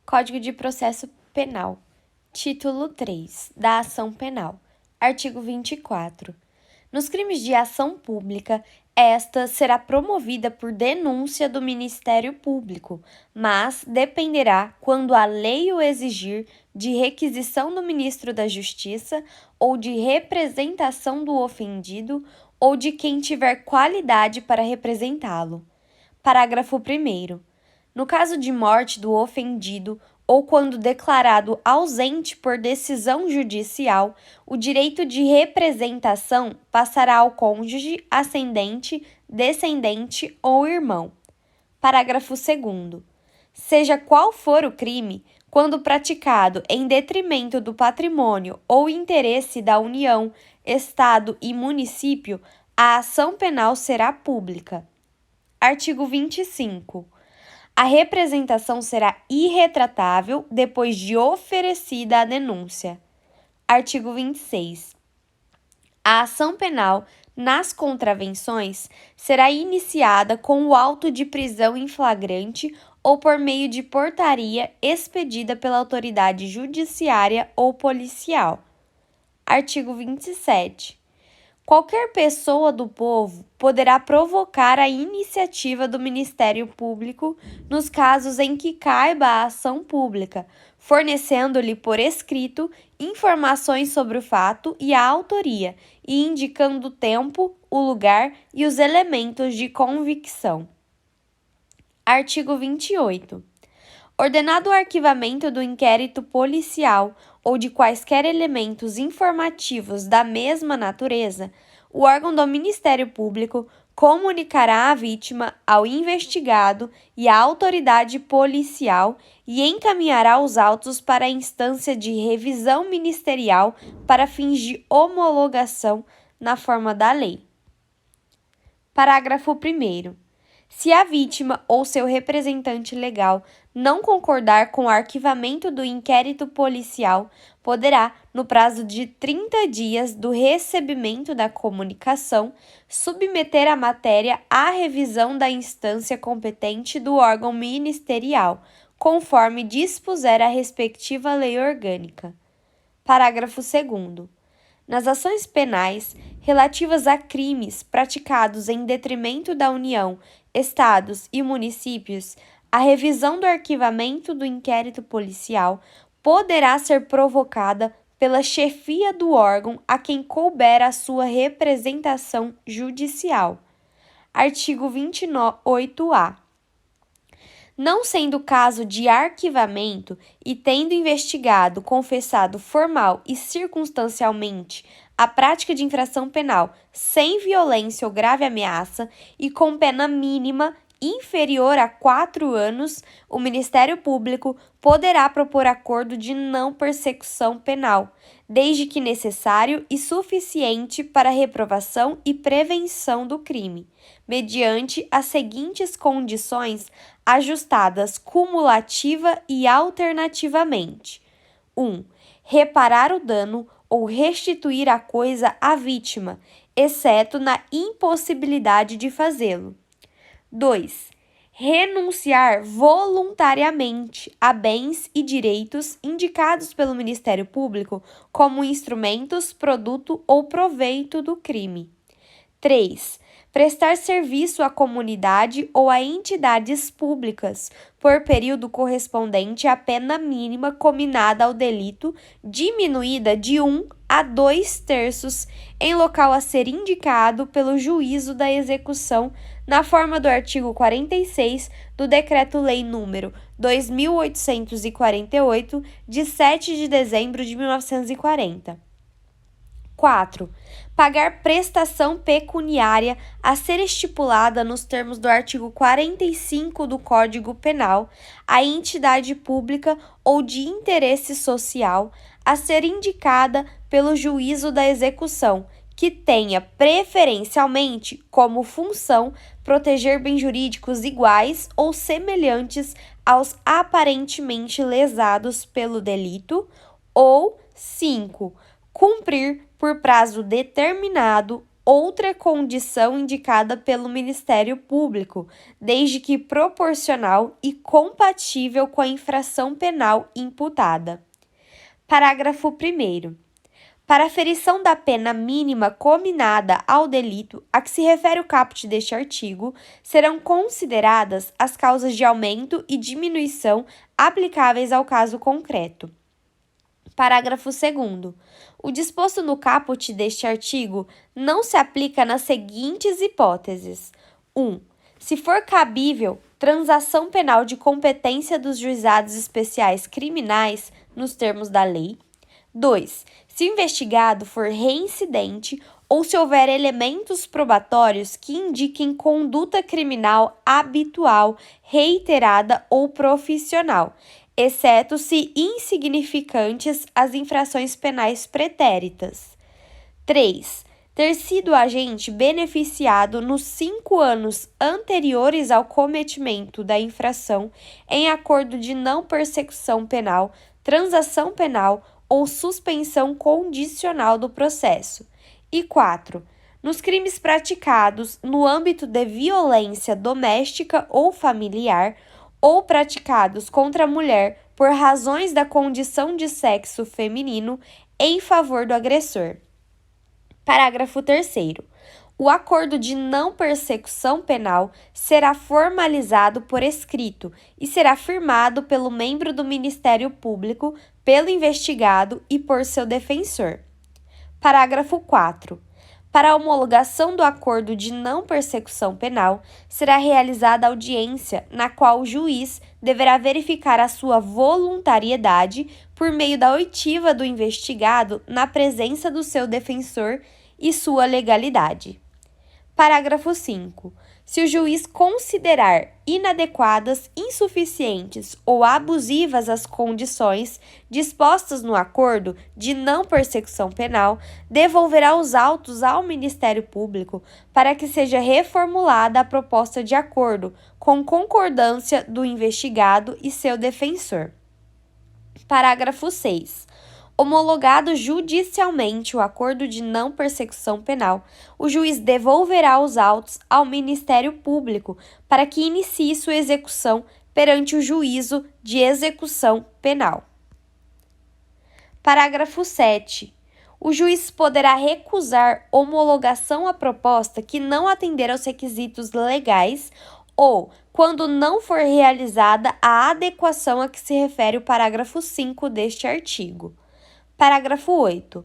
Código de Processo Penal. Título 3. Da ação penal. Artigo 24. Nos crimes de ação pública, esta será promovida por denúncia do Ministério Público, mas dependerá, quando a lei o exigir, de requisição do Ministro da Justiça ou de representação do ofendido ou de quem tiver qualidade para representá-lo. Parágrafo 1º. No caso de morte do ofendido ou quando declarado ausente por decisão judicial, o direito de representação passará ao cônjuge, ascendente, descendente ou irmão. Parágrafo 2º. Seja qual for o crime, quando praticado em detrimento do patrimônio ou interesse da União, Estado e município, a ação penal será pública. Artigo 25. A representação será irretratável depois de oferecida a denúncia. Artigo 26. A ação penal nas contravenções será iniciada com o auto de prisão em flagrante ou por meio de portaria expedida pela autoridade judiciária ou policial. Artigo 27. Qualquer pessoa do povo poderá provocar a iniciativa do Ministério Público nos casos em que caiba a ação pública, fornecendo-lhe por escrito informações sobre o fato e a autoria e indicando o tempo, o lugar e os elementos de convicção. Artigo 28. Ordenado o arquivamento do inquérito policial ou de quaisquer elementos informativos da mesma natureza, o órgão do Ministério Público comunicará à vítima, ao investigado e à autoridade policial e encaminhará os autos para a instância de revisão ministerial para fins de homologação na forma da lei. Parágrafo 1º. Se a vítima ou seu representante legal não concordar com o arquivamento do inquérito policial, poderá, no prazo de 30 dias do recebimento da comunicação, submeter a matéria à revisão da instância competente do órgão ministerial, conforme dispuser a respectiva lei orgânica. Parágrafo 2º. Nas ações penais relativas a crimes praticados em detrimento da União, Estados e municípios, a revisão do arquivamento do inquérito policial poderá ser provocada pela chefia do órgão a quem couber a sua representação judicial. Artigo 28-A. Não sendo caso de arquivamento e tendo investigado, confessado formal e circunstancialmente a prática de infração penal sem violência ou grave ameaça e com pena mínima inferior a 4 anos, o Ministério Público poderá propor acordo de não persecução penal, desde que necessário e suficiente para a reprovação e prevenção do crime, mediante as seguintes condições ajustadas cumulativa e alternativamente. 1. Reparar o dano ou restituir a coisa à vítima, exceto na impossibilidade de fazê-lo. 2. Renunciar voluntariamente a bens e direitos indicados pelo Ministério Público como instrumentos, produto ou proveito do crime. 3. Prestar serviço à comunidade ou a entidades públicas por período correspondente à pena mínima cominada ao delito, diminuída de 1 a 2/3 em local a ser indicado pelo juízo da execução na forma do artigo 46 do Decreto-Lei nº 2.848, de 7 de dezembro de 1940. 4. Pagar prestação pecuniária a ser estipulada nos termos do artigo 45 do Código Penal à entidade pública ou de interesse social a ser indicada pelo juízo da execução, que tenha preferencialmente como função proteger bens jurídicos iguais ou semelhantes aos aparentemente lesados pelo delito, ou 5. Cumprir por prazo determinado outra condição indicada pelo Ministério Público, desde que proporcional e compatível com a infração penal imputada. Parágrafo 1º. Para a aferição da pena mínima cominada ao delito a que se refere o caput deste artigo, serão consideradas as causas de aumento e diminuição aplicáveis ao caso concreto. Parágrafo 2º. O disposto no caput deste artigo não se aplica nas seguintes hipóteses: 1. Se for cabível transação penal de competência dos juizados especiais criminais nos termos da lei. 2. Se o investigado for reincidente ou se houver elementos probatórios que indiquem conduta criminal habitual, reiterada ou profissional, exceto se insignificantes as infrações penais pretéritas. 3. Ter sido agente beneficiado nos 5 anos anteriores ao cometimento da infração em acordo de não persecução penal, transação penal ou suspensão condicional do processo. E 4. Nos crimes praticados no âmbito de violência doméstica ou familiar ou praticados contra a mulher por razões da condição de sexo feminino em favor do agressor. Parágrafo 3º. O acordo de não persecução penal será formalizado por escrito e será firmado pelo membro do Ministério Público, pelo investigado e por seu defensor. Parágrafo 4. Para a homologação do acordo de não persecução penal, será realizada audiência na qual o juiz deverá verificar a sua voluntariedade por meio da oitiva do investigado na presença do seu defensor e sua legalidade. Parágrafo 5. Se o juiz considerar inadequadas, insuficientes ou abusivas as condições dispostas no acordo de não persecução penal, devolverá os autos ao Ministério Público para que seja reformulada a proposta de acordo, com concordância do investigado e seu defensor. Parágrafo 6. Homologado judicialmente o acordo de não persecução penal, o juiz devolverá os autos ao Ministério Público para que inicie sua execução perante o juízo de execução penal. Parágrafo 7. O juiz poderá recusar homologação à proposta que não atender aos requisitos legais ou quando não for realizada a adequação a que se refere o parágrafo 5 deste artigo. Parágrafo 8.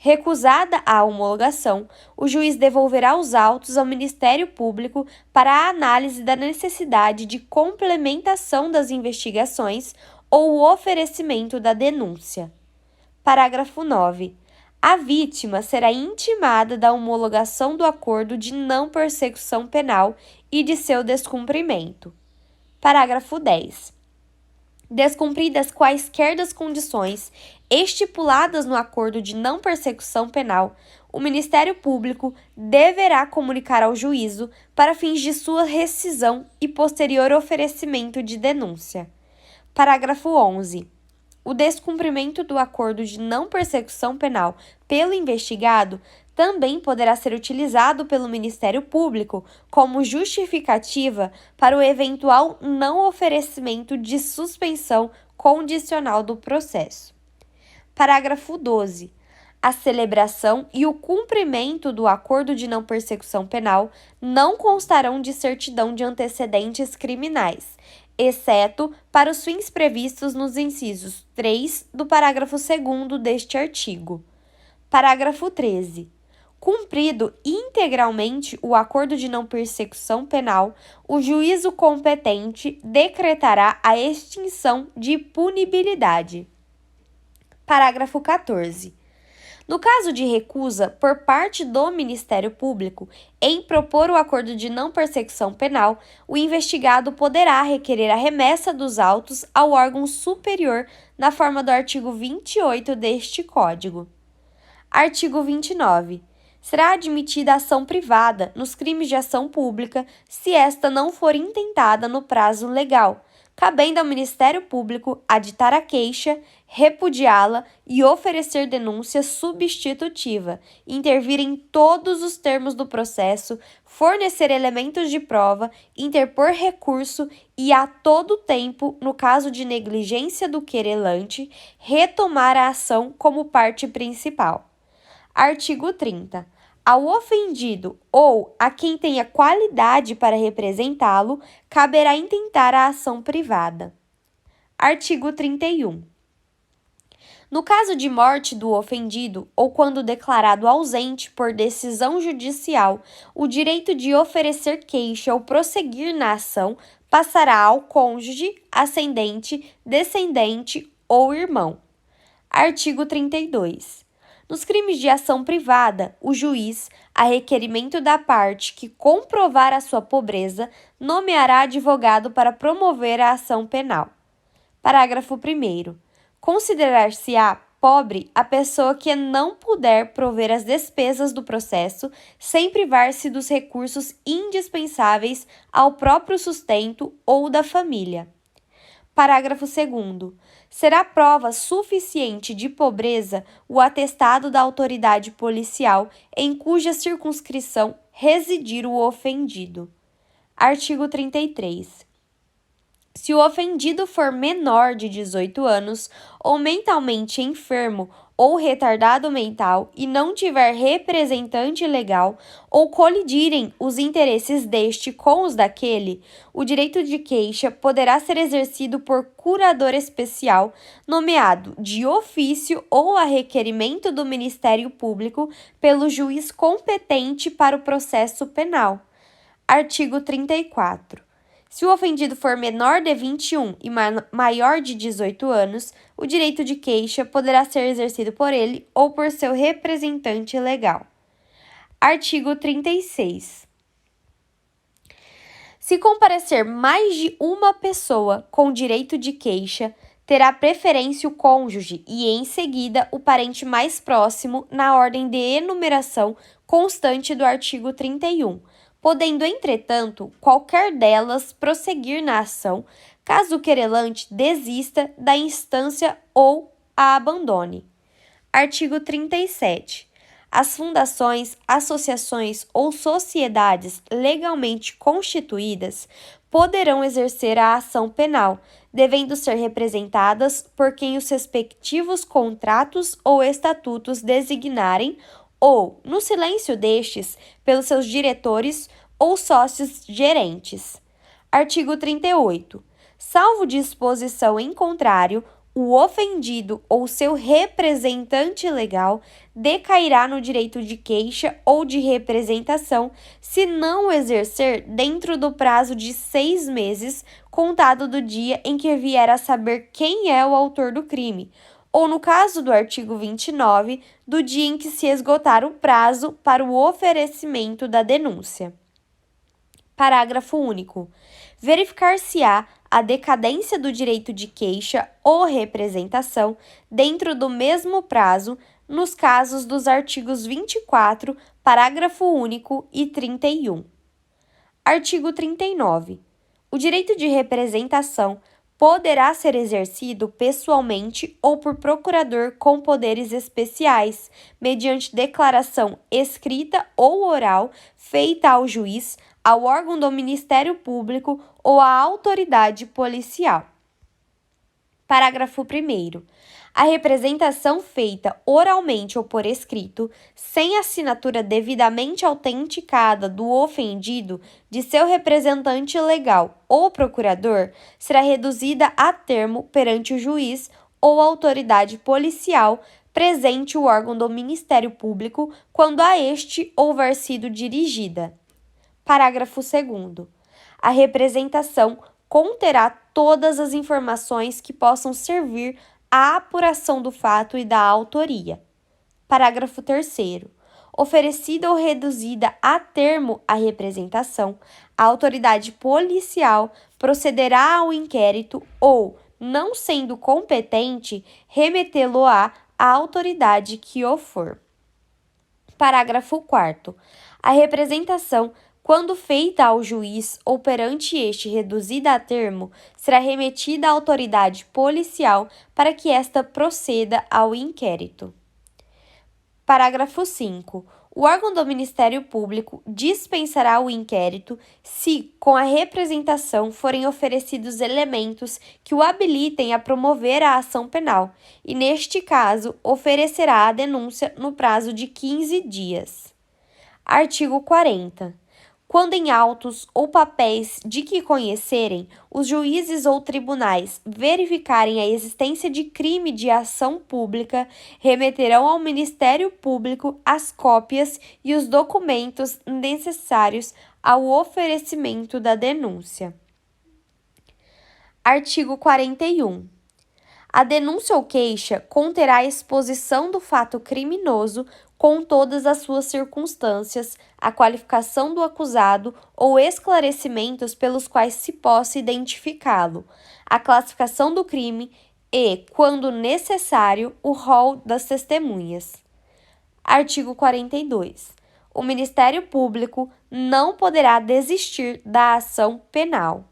Recusada a homologação, o juiz devolverá os autos ao Ministério Público para a análise da necessidade de complementação das investigações ou o oferecimento da denúncia. Parágrafo 9. A vítima será intimada da homologação do acordo de não persecução penal e de seu descumprimento. Parágrafo 10. Descumpridas quaisquer das condições estipuladas no acordo de não persecução penal, o Ministério Público deverá comunicar ao juízo para fins de sua rescisão e posterior oferecimento de denúncia. Parágrafo 11. O descumprimento do acordo de não persecução penal pelo investigado também poderá ser utilizado pelo Ministério Público como justificativa para o eventual não oferecimento de suspensão condicional do processo. Parágrafo 12. A celebração e o cumprimento do acordo de não persecução penal não constarão de certidão de antecedentes criminais, exceto para os fins previstos nos incisos 3 do parágrafo 2º deste artigo. Parágrafo 13. Cumprido integralmente o acordo de não persecução penal, o juízo competente decretará a extinção de punibilidade. Parágrafo 14. No caso de recusa por parte do Ministério Público em propor o acordo de não persecução penal, o investigado poderá requerer a remessa dos autos ao órgão superior na forma do artigo 28 deste Código. Artigo 29. Será admitida ação privada nos crimes de ação pública se esta não for intentada no prazo legal, cabendo ao Ministério Público aditar a queixa, repudiá-la e oferecer denúncia substitutiva, intervir em todos os termos do processo, fornecer elementos de prova, interpor recurso e, a todo tempo, no caso de negligência do querelante, retomar a ação como parte principal. Artigo 30. Ao ofendido ou a quem tenha qualidade para representá-lo, caberá intentar a ação privada. Artigo 31. No caso de morte do ofendido ou quando declarado ausente por decisão judicial, o direito de oferecer queixa ou prosseguir na ação passará ao cônjuge, ascendente, descendente ou irmão. Artigo 32. Nos crimes de ação privada, o juiz, a requerimento da parte que comprovar a sua pobreza, nomeará advogado para promover a ação penal. Parágrafo 1º. Considerar-se-á pobre a pessoa que não puder prover as despesas do processo sem privar-se dos recursos indispensáveis ao próprio sustento ou da família. Parágrafo 2º. Será prova suficiente de pobreza o atestado da autoridade policial em cuja circunscrição residir o ofendido. Artigo 33. Se o ofendido for menor de 18 anos ou mentalmente enfermo ou retardado mental e não tiver representante legal ou colidirem os interesses deste com os daquele, o direito de queixa poderá ser exercido por curador especial, nomeado de ofício ou a requerimento do Ministério Público pelo juiz competente para o processo penal. Artigo 34. Se o ofendido for menor de 21 e maior de 18 anos, o direito de queixa poderá ser exercido por ele ou por seu representante legal. Artigo 36. Se comparecer mais de uma pessoa com direito de queixa, terá preferência o cônjuge e, em seguida, o parente mais próximo na ordem de enumeração constante do artigo 31, podendo, entretanto, qualquer delas prosseguir na ação, caso o querelante desista da instância ou a abandone. Artigo 37. As fundações, associações ou sociedades legalmente constituídas poderão exercer a ação penal, devendo ser representadas por quem os respectivos contratos ou estatutos designarem ou, no silêncio destes, pelos seus diretores ou sócios gerentes. Artigo 38. Salvo disposição em contrário, o ofendido ou seu representante legal decairá no direito de queixa ou de representação se não o exercer dentro do prazo de 6 meses, contado do dia em que vier a saber quem é o autor do crime, ou, no caso do artigo 29, do dia em que se esgotar o prazo para o oferecimento da denúncia. Parágrafo único. Verificar-se-á a decadência do direito de queixa ou representação dentro do mesmo prazo nos casos dos artigos 24, parágrafo único e 31. Artigo 39. O direito de representação poderá ser exercido pessoalmente ou por procurador com poderes especiais, mediante declaração escrita ou oral feita ao juiz, ao órgão do Ministério Público ou à autoridade policial. Parágrafo 1º. A representação feita oralmente ou por escrito, sem assinatura devidamente autenticada do ofendido, de seu representante legal ou procurador, será reduzida a termo perante o juiz ou autoridade policial, presente o órgão do Ministério Público, quando a este houver sido dirigida. Parágrafo 2º. A representação conterá todas as informações que possam servir à apuração do fato e da autoria. Parágrafo 3º. Oferecida ou reduzida a termo a representação, a autoridade policial procederá ao inquérito ou, não sendo competente, remetê-lo-á à autoridade que o for. Parágrafo 4º. A representação, Quando feita ao juiz ou perante este reduzida a termo, será remetida à autoridade policial para que esta proceda ao inquérito. Parágrafo 5. O órgão do Ministério Público dispensará o inquérito se, com a representação, forem oferecidos elementos que o habilitem a promover a ação penal e, neste caso, oferecerá a denúncia no prazo de 15 dias. Artigo 40. Quando em autos ou papéis de que conhecerem, os juízes ou tribunais verificarem a existência de crime de ação pública, remeterão ao Ministério Público as cópias e os documentos necessários ao oferecimento da denúncia. Artigo 41. A denúncia ou queixa conterá a exposição do fato criminoso com todas as suas circunstâncias, a qualificação do acusado ou esclarecimentos pelos quais se possa identificá-lo, a classificação do crime e, quando necessário, o rol das testemunhas. Artigo 42. O Ministério Público não poderá desistir da ação penal.